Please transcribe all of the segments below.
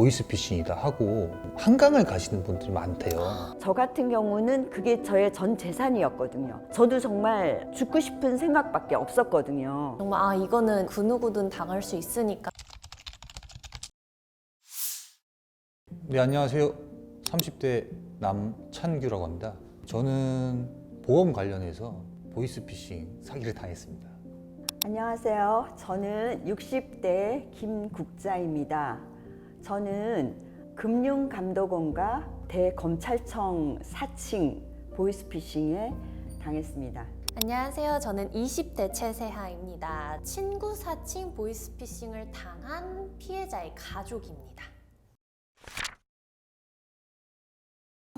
보이스피싱이다 하고 한강을 가시는 분들이 많대요. 저 같은 경우는 그게 저의 전 재산이었거든요. 저도 정말 죽고 싶은 생각밖에 없었거든요. 정말 아 이거는 그 누구든 당할 수 있으니까. 네, 안녕하세요. 30대 남찬규라고 합니다. 저는 보험 관련해서 보이스피싱 사기를 당했습니다. 안녕하세요. 저는 60대 김국자입니다. 저는 금융감독원과 대검찰청 사칭 보이스피싱에 당했습니다. 안녕하세요. 저는 20대 최세하입니다. 친구 사칭 보이스피싱을 당한 피해자의 가족입니다.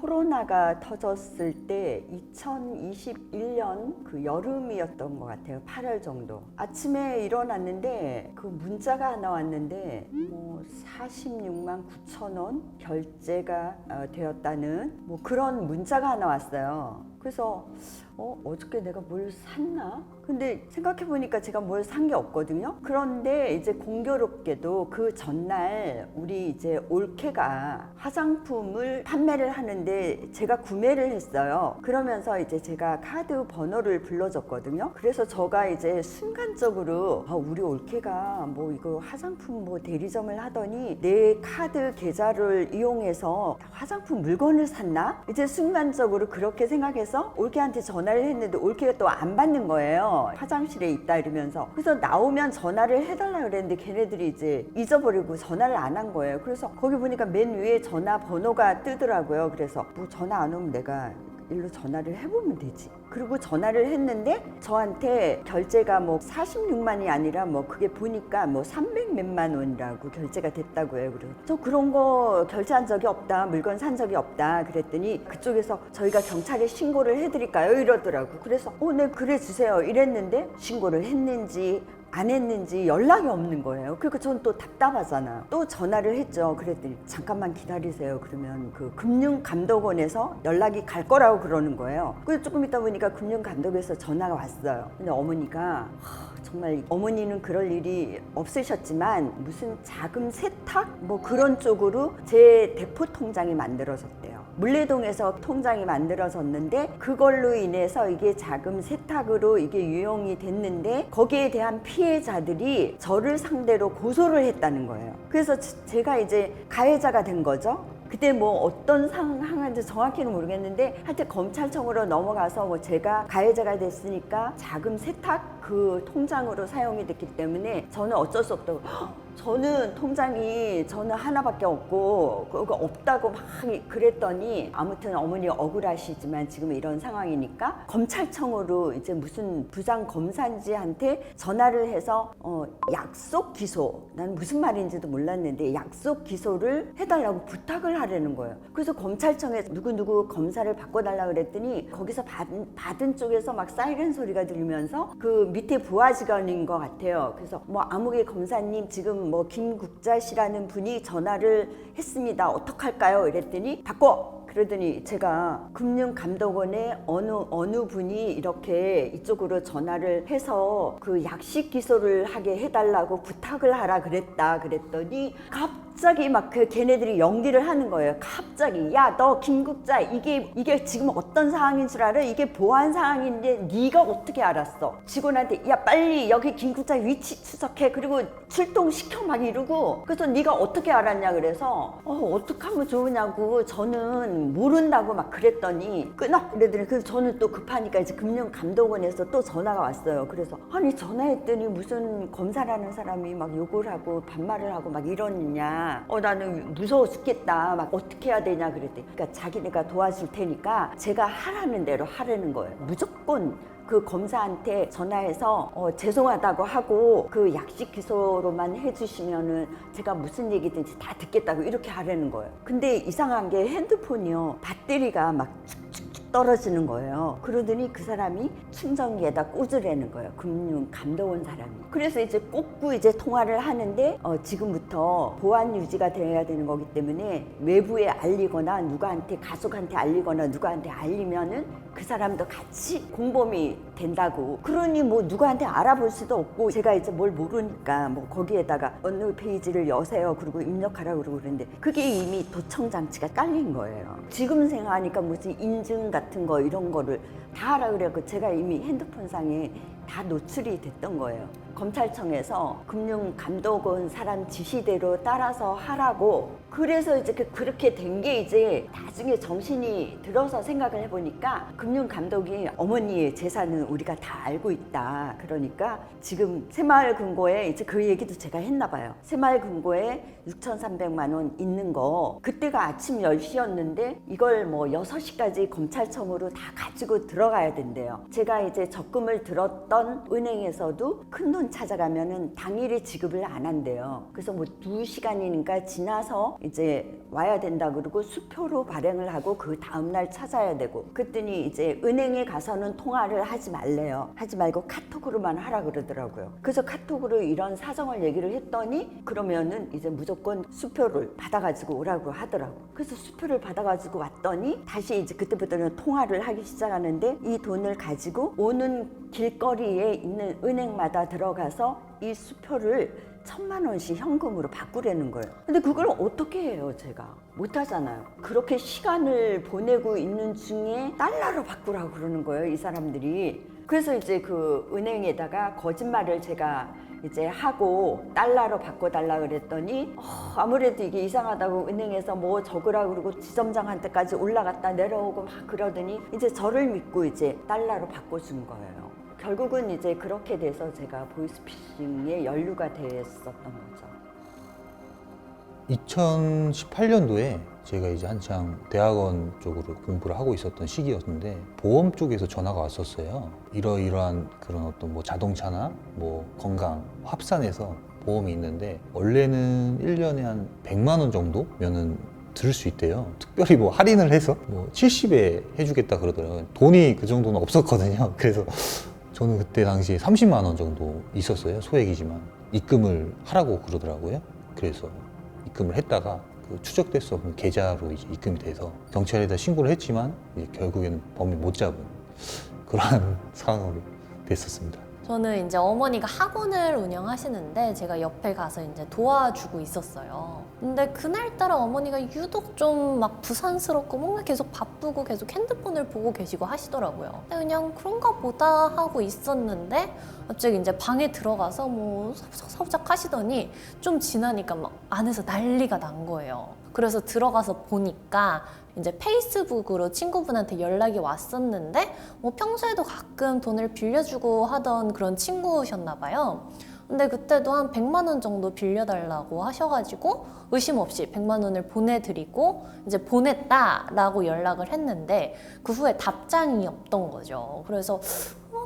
코로나가 터졌을 때 2021년 그 여름이었던 것 같아요. 8월 정도. 아침에 일어났는데 그 문자가 하나 왔는데 뭐 46만 9천 원 결제가 되었다는 뭐 그런 문자가 하나 왔어요. 그래서 어저께 내가 뭘 샀나? 근데 생각해보니까 제가 뭘 산 게 없거든요. 그런데 이제 공교롭게도 그 전날 우리 이제 올케가 화장품을 판매를 하는데 제가 구매를 했어요. 그러면서 이제 제가 카드 번호를 불러줬거든요. 그래서 저가 이제 순간적으로 우리 올케가 뭐 이거 화장품 뭐 대리점을 하더니 내 카드 계좌를 이용해서 화장품 물건을 샀나? 이제 순간적으로 그렇게 생각해서 올케한테 전화를 했는데 올케가 또 안 받는 거예요. 화장실에 있다 이러면서. 그래서 나오면 전화를 해달라 그랬는데 걔네들이 이제 잊어버리고 전화를 안 한 거예요. 그래서 거기 보니까 맨 위에 전화번호가 뜨더라고요. 그래서 뭐 전화 안 오면 내가 일로 전화를 해보면 되지. 그리고 전화를 했는데 저한테 결제가 뭐 46만이 아니라 뭐 그게 보니까 뭐 300 몇만 원이라고 결제가 됐다고 해요. 그래서 저 그런 거 결제한 적이 없다. 물건 산 적이 없다. 그랬더니 그쪽에서 저희가 경찰에 신고를 해드릴까요? 이러더라고. 그래서 네 그래 주세요. 이랬는데 신고를 했는지 안 했는지 연락이 없는 거예요. 그러니까 저는 또 답답하잖아. 또 전화를 했죠. 그랬더니 잠깐만 기다리세요. 그러면 그 금융감독원에서 연락이 갈 거라고 그러는 거예요. 그래서 조금 있다 보니까 금융감독에서 전화가 왔어요. 근데 어머니가 정말 어머니는 그럴 일이 없으셨지만 무슨 자금 세탁? 뭐 그런 쪽으로 제 대포 통장이 만들어졌대요. 물레동에서 통장이 만들어졌는데 그걸로 인해서 이게 자금 세탁으로 이게 유용이 됐는데 거기에 대한 피해자들이 저를 상대로 고소를 했다는 거예요. 그래서 제가 이제 가해자가 된 거죠. 그때 뭐 어떤 상황인지 정확히는 모르겠는데 하여튼 검찰청으로 넘어가서 뭐 제가 가해자가 됐으니까 자금 세탁 그 통장으로 사용이 됐기 때문에 저는 어쩔 수 없다고 저는 통장이 저는 하나밖에 없고 그거 없다고 막 그랬더니 아무튼 어머니 억울하시지만 지금 이런 상황이니까 검찰청으로 이제 무슨 부장 검사인지한테 전화를 해서 약속 기소 난 무슨 말인지도 몰랐는데 약속 기소를 해달라고 부탁을 하려는 거예요. 그래서 검찰청에서 누구누구 검사를 바꿔달라 그랬더니 거기서 받은 쪽에서 막 사이렌 소리가 들리면서 그 밑에 부하 직원인 것 같아요. 그래서 뭐 아무개 검사님 지금 뭐 김국자 씨라는 분이 전화를 했습니다. 어떡할까요? 이랬더니 바꿔! 그러더니 제가 금융감독원의 어느 분이 이렇게 이쪽으로 전화를 해서 그 약식 기소를 하게 해달라고 부탁을 하라 그랬다 그랬더니 갑자기 막 그 걔네들이 연기를 하는 거예요. 갑자기 야 너 김국자 이게 지금 어떤 상황인 줄 알아? 이게 보안 상황인데 네가 어떻게 알았어? 직원한테 야 빨리 여기 김국자 위치 추적해 그리고 출동시켜 막 이러고 그래서 네가 어떻게 알았냐 그래서 어떡하면 좋으냐고 저는 모른다고 막 그랬더니 끊어 그러더니 그래서 저는 또 급하니까 이제 금융감독원에서 또 전화가 왔어요. 그래서 아니 전화했더니 무슨 검사라는 사람이 막 욕을 하고 반말을 하고 막 이러느냐 나는 무서워 죽겠다 막 어떻게 해야 되냐 그랬더니 그러니까 자기네가 도와줄 테니까 제가 하라는 대로 하라는 거예요. 무조건 그 검사한테 전화해서 죄송하다고 하고 그 약식 기소로만 해주시면은 제가 무슨 얘기든지 다 듣겠다고 이렇게 하라는 거예요. 근데 이상한 게 핸드폰이요 배터리가 막 축축축 떨어지는 거예요. 그러더니 그 사람이 충전기에다 꽂으라는 거예요. 금융감독원 사람이. 그래서 이제 꽂고 이제 통화를 하는데 지금부터 보안 유지가 돼야 되는 거기 때문에 외부에 알리거나 누구한테 가족한테 알리거나 누구한테 알리면은 그 사람도 같이 공범이 된다고. 그러니 뭐 누구한테 알아볼 수도 없고 제가 이제 뭘 모르니까 뭐 거기에다가 어느 페이지를 여세요 그리고 입력하라고 그러고 그러는데 그게 이미 도청 장치가 깔린 거예요. 지금 생각하니까 무슨 인증 같은 거 이런 거를 다 하라 그래갖고 제가 이미 핸드폰상에 다 노출이 됐던 거예요. 검찰청에서 금융감독원 사람 지시대로 따라서 하라고. 그래서 이제 그렇게 된 게 이제 나중에 정신이 들어서 생각을 해보니까 금융감독이 어머니의 재산은 우리가 다 알고 있다. 그러니까 지금 새마을금고에 이제 그 얘기도 제가 했나 봐요. 새마을금고에 6,300만 원 있는 거 그때가 아침 10시였는데 이걸 뭐 6시까지 검찰청으로 다 가지고 들어가야 된대요. 제가 이제 적금을 들었던 은행에서도 큰돈 찾아가면은 당일에 지급을 안 한대요. 그래서 뭐 2시간이니까 지나서 이제 와야 된다 그러고 수표로 발행을 하고 그 다음날 찾아야 되고. 그랬더니 이제 은행에 가서는 통화를 하지 말래요. 하지 말고 카톡으로만 하라 그러더라고요. 그래서 카톡으로 이런 사정을 얘기를 했더니 그러면은 이제 무조건 수표를 받아가지고 오라고 하더라고. 그래서 수표를 받아가지고 왔더니 다시 이제 그때부터는 통화를 하기 시작하는데 이 돈을 가지고 오는 길거리에 있는 은행마다 들어가서 이 수표를 1,000만 원씩 현금으로 바꾸려는 거예요. 근데 그걸 어떻게 해요? 제가 못하잖아요. 그렇게 시간을 보내고 있는 중에 달러로 바꾸라고 그러는 거예요, 이 사람들이. 그래서 이제 그 은행에다가 거짓말을 제가 이제 하고 달러로 바꿔달라 그랬더니 아무래도 이게 이상하다고 은행에서 뭐 적으라고 그러고 지점장한테까지 올라갔다 내려오고 막 그러더니 이제 저를 믿고 이제 달러로 바꿔준 거예요. 결국은 이제 그렇게 돼서 제가 보이스피싱에 연루가 됐었던 거죠. 2018년도에 제가 이제 한창 대학원 쪽으로 공부를 하고 있었던 시기였는데 보험 쪽에서 전화가 왔었어요. 이러이러한 그런 어떤 뭐 자동차나 뭐 건강 합산해서 보험이 있는데 원래는 1년에 한 100만 원 정도면은 들을 수 있대요. 특별히 뭐 할인을 해서 뭐 70에 해주겠다 그러더라고요. 돈이 그 정도는 없었거든요. 그래서 저는 그때 당시에 30만 원 정도 있었어요. 소액이지만 입금을 하라고 그러더라고요. 그래서 입금을 했다가 그 추적될 수 없는 계좌로 이제 입금이 돼서 경찰에다 신고를 했지만 이제 결국에는 범인 못 잡은 그러한 상황으로 됐었습니다. 저는 이제 어머니가 학원을 운영하시는데 제가 옆에 가서 이제 도와주고 있었어요. 근데 그날따라 어머니가 유독 좀 막 부산스럽고 뭔가 계속 바쁘고 계속 핸드폰을 보고 계시고 하시더라고요. 근데 그냥 그런가 보다 하고 있었는데 갑자기 이제 방에 들어가서 뭐 서부작 하시더니 좀 지나니까 막 안에서 난리가 난 거예요. 그래서 들어가서 보니까 이제 페이스북으로 친구분한테 연락이 왔었는데 뭐 평소에도 가끔 돈을 빌려주고 하던 그런 친구셨나 봐요. 근데 그때도 한 100만 원 정도 빌려달라고 하셔가지고 의심 없이 100만 원을 보내드리고 이제 보냈다라고 연락을 했는데 그 후에 답장이 없던 거죠. 그래서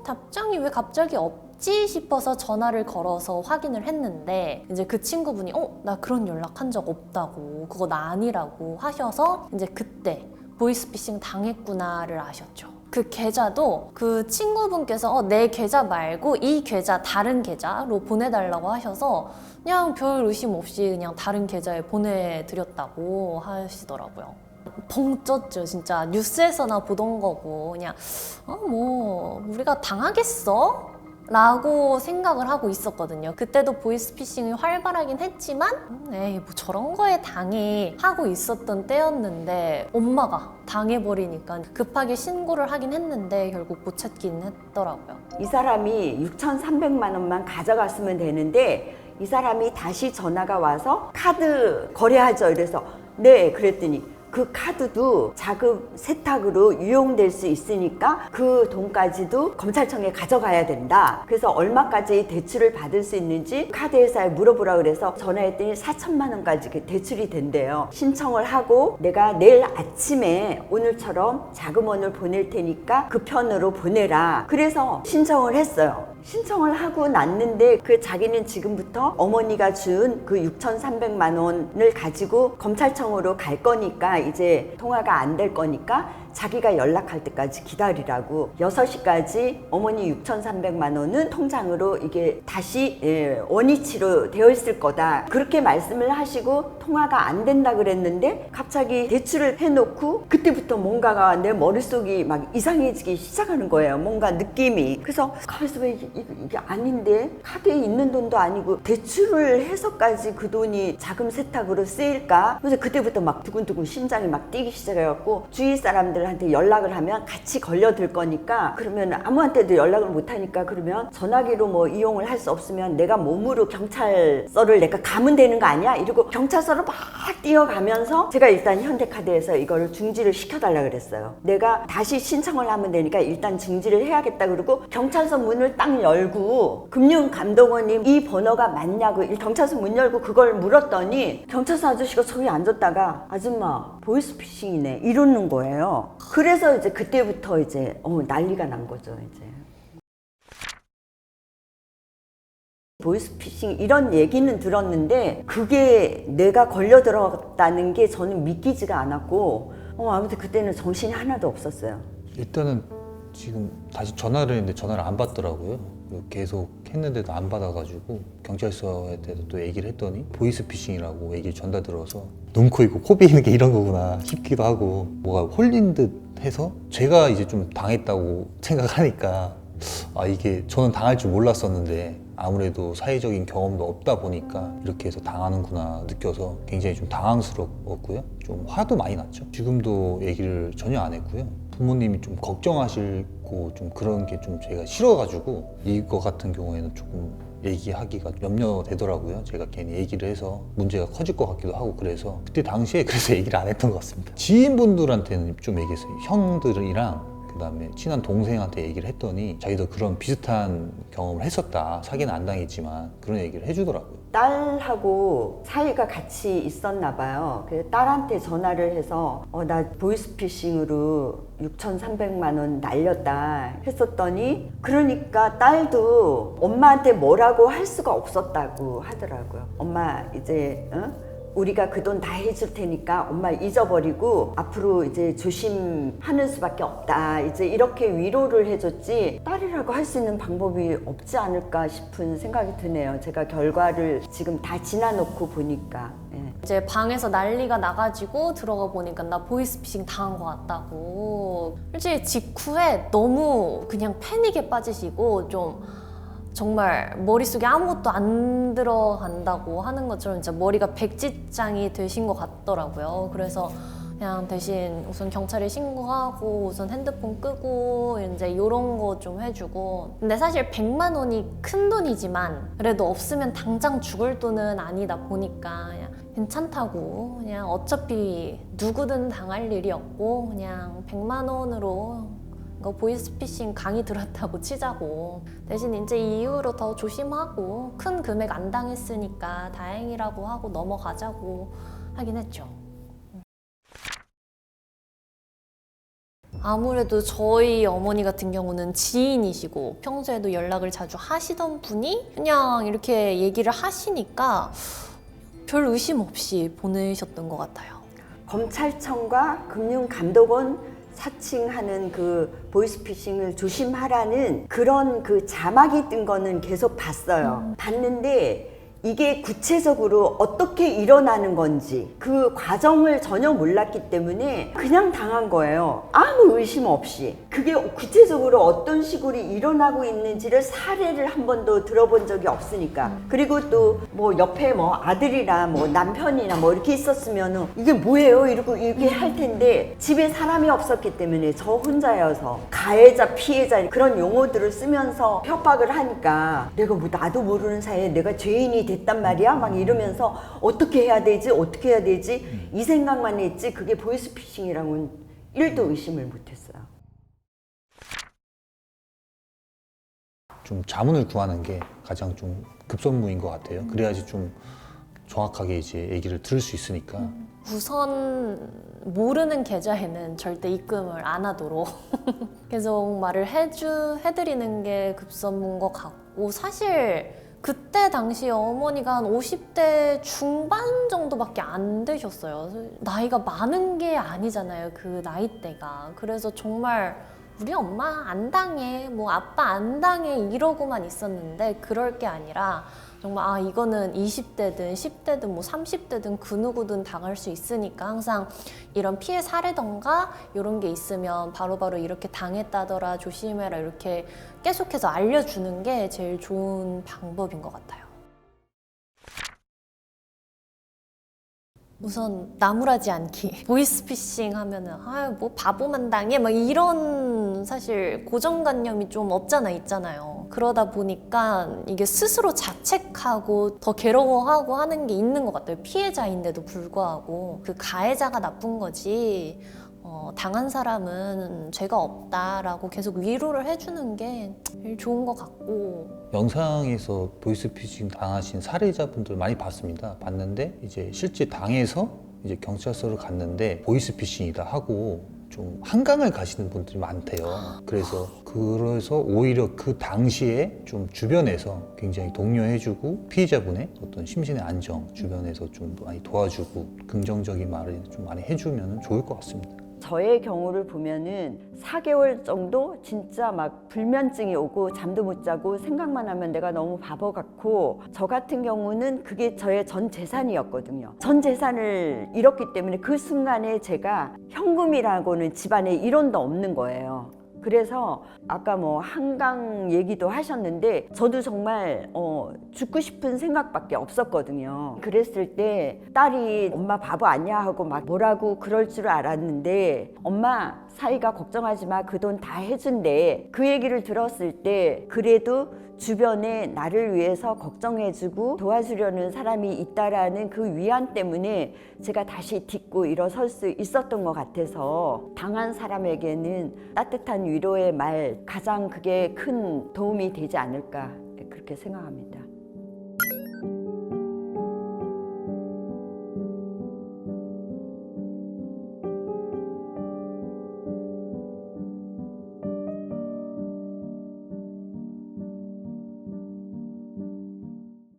답장이 왜 갑자기 없지 싶어서 전화를 걸어서 확인을 했는데 이제 그 친구분이 나 그런 연락한 적 없다고 그거 나 아니라고 하셔서 이제 그때 보이스피싱 당했구나를 아셨죠. 그 계좌도 그 친구분께서 내 계좌 말고 이 계좌 다른 계좌로 보내달라고 하셔서 그냥 별 의심 없이 그냥 다른 계좌에 보내드렸다고 하시더라고요. 벙 쪘죠. 진짜 뉴스에서나 보던 거고 그냥 뭐 우리가 당하겠어? 라고 생각을 하고 있었거든요. 그때도 보이스피싱이 활발하긴 했지만 에이 뭐 저런 거에 당해 하고 있었던 때였는데 엄마가 당해버리니까 급하게 신고를 하긴 했는데 결국 못 찾긴 했더라고요. 이 사람이 6,300만 원만 가져갔으면 되는데 이 사람이 다시 전화가 와서 카드 거래하죠. 이래서 네 그랬더니 그 카드도 자금 세탁으로 유용될 수 있으니까 그 돈까지도 검찰청에 가져가야 된다. 그래서 얼마까지 대출을 받을 수 있는지 카드 회사에 물어보라 그래서 전화했더니 4천만 원까지 대출이 된대요. 신청을 하고 내가 내일 아침에 오늘처럼 자금원을 보낼 테니까 그 편으로 보내라. 그래서 신청을 했어요. 신청을 하고 났는데 그 자기는 지금부터 어머니가 준 그 6,300만 원을 가지고 검찰청으로 갈 거니까 이제 통화가 안 될 거니까 자기가 연락할 때까지 기다리라고 6시까지 어머니 6,300만 원은 통장으로 이게 다시 원위치로 되어 있을 거다. 그렇게 말씀을 하시고 통화가 안 된다 그랬는데 갑자기 대출을 해놓고 그때부터 뭔가가 내 머릿속이 막 이상해지기 시작하는 거예요. 뭔가 느낌이. 그래서 가만있어 봐. 이게 아닌데 카드에 있는 돈도 아니고 대출을 해서까지 그 돈이 자금 세탁으로 쓰일까? 그래서 그때부터 막 두근두근 심장이 막 뛰기 시작해갖고 주위 사람들한테 연락을 하면 같이 걸려들 거니까 그러면 아무한테도 연락을 못하니까 그러면 전화기로 뭐 이용을 할 수 없으면 내가 몸으로 경찰서를 내가 가면 되는 거 아니야? 이러고 경찰서로 막 뛰어가면서 제가 일단 현대카드에서 이거를 중지를 시켜달라 그랬어요. 내가 다시 신청을 하면 되니까 일단 중지를 해야겠다 그러고 경찰서 문을 딱 열고 금융감독원님 이 번호가 맞냐고 경찰서 문 열고 그걸 물었더니 경찰서 아저씨가 저기 앉았다가 아줌마 보이스피싱이네 이러는 거예요. 그래서 이제 그때부터 이제 난리가 난 거죠. 이제 보이스피싱 이런 얘기는 들었는데 그게 내가 걸려들었다는 게 저는 믿기지가 않았고 아무튼 그때는 정신이 하나도 없었어요. 일단은 지금 다시 전화를 했는데 전화를 안 받더라고요. 그리고 계속 했는데도 안 받아가지고 경찰서에도 또 얘기를 했더니 보이스피싱이라고 얘기를 전달 들어서 눈, 코, 있고 코 비는 게 이런 거구나 싶기도 하고 뭐가 홀린 듯 해서 제가 이제 좀 당했다고 생각하니까 이게 저는 당할 줄 몰랐었는데 아무래도 사회적인 경험도 없다 보니까 이렇게 해서 당하는구나 느껴서 굉장히 좀 당황스러웠고요. 좀 화도 많이 났죠. 지금도 얘기를 전혀 안 했고요. 부모님이 좀 걱정하시고 좀 그런 게 좀 제가 싫어가지고 이거 같은 경우에는 조금 얘기하기가 염려되더라고요. 제가 괜히 얘기를 해서 문제가 커질 것 같기도 하고 그래서 그때 당시에 그래서 얘기를 안 했던 것 같습니다. 지인분들한테는 좀 얘기했어요. 형들이랑 그다음에 친한 동생한테 얘기를 했더니 자기도 그런 비슷한 경험을 했었다. 사기는 안 당했지만 그런 얘기를 해주더라고요. 딸하고 사이가 같이 있었나 봐요. 그래서 딸한테 전화를 해서 나 보이스피싱으로 6,300만 원 날렸다 했었더니 그러니까 딸도 엄마한테 뭐라고 할 수가 없었다고 하더라고요. 엄마 이제 우리가 그 돈 다 해줄 테니까 엄마 잊어버리고 앞으로 이제 조심하는 수밖에 없다. 이제 이렇게 위로를 해줬지 딸이라고 할 수 있는 방법이 없지 않을까 싶은 생각이 드네요. 제가 결과를 지금 다 지나놓고 보니까. 예. 이제 방에서 난리가 나가지고 들어가 보니까 나 보이스피싱 당한 것 같다고. 솔직히 직후에 너무 그냥 패닉에 빠지시고 좀 정말 머릿속에 아무것도 안 들어간다고 하는 것처럼 진짜 머리가 백지장이 되신 것 같더라고요. 그래서 그냥 대신 우선 경찰에 신고하고 우선 핸드폰 끄고 이제 이런 거 좀 해주고. 근데 사실 100만 원이 큰 돈이지만 그래도 없으면 당장 죽을 돈은 아니다 보니까 그냥 괜찮다고 그냥 어차피 누구든 당할 일이 없고 그냥 100만 원으로 이거 보이스피싱 강의 들었다고 치자고. 대신 이제 이후로 더 조심하고 큰 금액 안 당했으니까 다행이라고 하고 넘어가자고 하긴 했죠. 아무래도 저희 어머니 같은 경우는 지인이시고 평소에도 연락을 자주 하시던 분이 그냥 이렇게 얘기를 하시니까 별 의심 없이 보내셨던 것 같아요. 검찰청과 금융감독원 사칭하는 그 보이스피싱을 조심하라는 그런 그 자막이 뜬 거는 계속 봤어요. 봤는데 이게 구체적으로 어떻게 일어나는 건지 그 과정을 전혀 몰랐기 때문에 그냥 당한 거예요. 아무 의심 없이. 그게 구체적으로 어떤 식으로 일어나고 있는지를 사례를 한 번도 들어본 적이 없으니까. 그리고 또 뭐 옆에 뭐 아들이나 뭐 남편이나 뭐 이렇게 있었으면은 이게 뭐예요? 이러고 이렇게 할 텐데 집에 사람이 없었기 때문에 저 혼자여서 가해자 피해자 그런 용어들을 쓰면서 협박을 하니까 내가 뭐 나도 모르는 사이에 내가 죄인이 됐단 말이야? 막 이러면서 어떻게 해야 되지? 어떻게 해야 되지? 이 생각만 했지 그게 보이스피싱이랑은 1도 의심을 못했어요. 좀 자문을 구하는 게 가장 좀 급선무인 것 같아요. 그래야지 좀 정확하게 이제 얘기를 들을 수 있으니까. 우선 모르는 계좌에는 절대 입금을 안 하도록 계속 말을 해드리는 게 급선무인 것 같고 사실 그때 당시 어머니가 한 50대 중반 정도밖에 안 되셨어요. 나이가 많은 게 아니잖아요, 그 나이대가. 그래서 정말 우리 엄마 안 당해, 뭐 아빠 안 당해 이러고만 있었는데 그럴 게 아니라 정말 아 이거는 20대든 10대든 뭐 30대든 그 누구든 당할 수 있으니까 항상 이런 피해 사례던가 이런 게 있으면 바로바로 이렇게 당했다더라 조심해라 이렇게 계속해서 알려주는 게 제일 좋은 방법인 것 같아요. 우선 나무라지 않기. 보이스피싱 하면은 아 뭐 바보만 당해 막 이런 사실 고정관념이 좀 없잖아 있잖아요. 그러다 보니까 이게 스스로 자책하고 더 괴로워하고 하는 게 있는 것 같아요. 피해자인데도 불구하고 그 가해자가 나쁜 거지 당한 사람은 죄가 없다라고 계속 위로를 해주는 게 제일 좋은 것 같고. 영상에서 보이스피싱 당하신 사례자분들 많이 봤는데 이제 실제 당해서 이제 경찰서를 갔는데 보이스피싱이다 하고 좀 한강을 가시는 분들이 많대요. 그래서 오히려 그 당시에 좀 주변에서 굉장히 독려해주고 피해자분의 어떤 심신의 안정 주변에서 좀 많이 도와주고 긍정적인 말을 좀 많이 해주면 좋을 것 같습니다. 저의 경우를 보면은 4개월 정도 진짜 막 불면증이 오고 잠도 못 자고 생각만 하면 내가 너무 바보 같고, 저 같은 경우는 그게 저의 전 재산이었거든요. 전 재산을 잃었기 때문에 그 순간에 제가 현금이라고는 집안에 1원도 없는 거예요. 그래서 아까 뭐 한강 얘기도 하셨는데 저도 정말 죽고 싶은 생각밖에 없었거든요. 그랬을 때 딸이 엄마 바보 아니야 하고 막 뭐라고 그럴 줄 알았는데, 엄마 사이가 걱정하지 마, 그 돈 다 해준대. 그 얘기를 들었을 때 그래도 주변에 나를 위해서 걱정해주고 도와주려는 사람이 있다라는 그 위안 때문에 제가 다시 딛고 일어설 수 있었던 것 같아서, 당한 사람에게는 따뜻한 위로의 말 가장 그게 큰 도움이 되지 않을까 그렇게 생각합니다.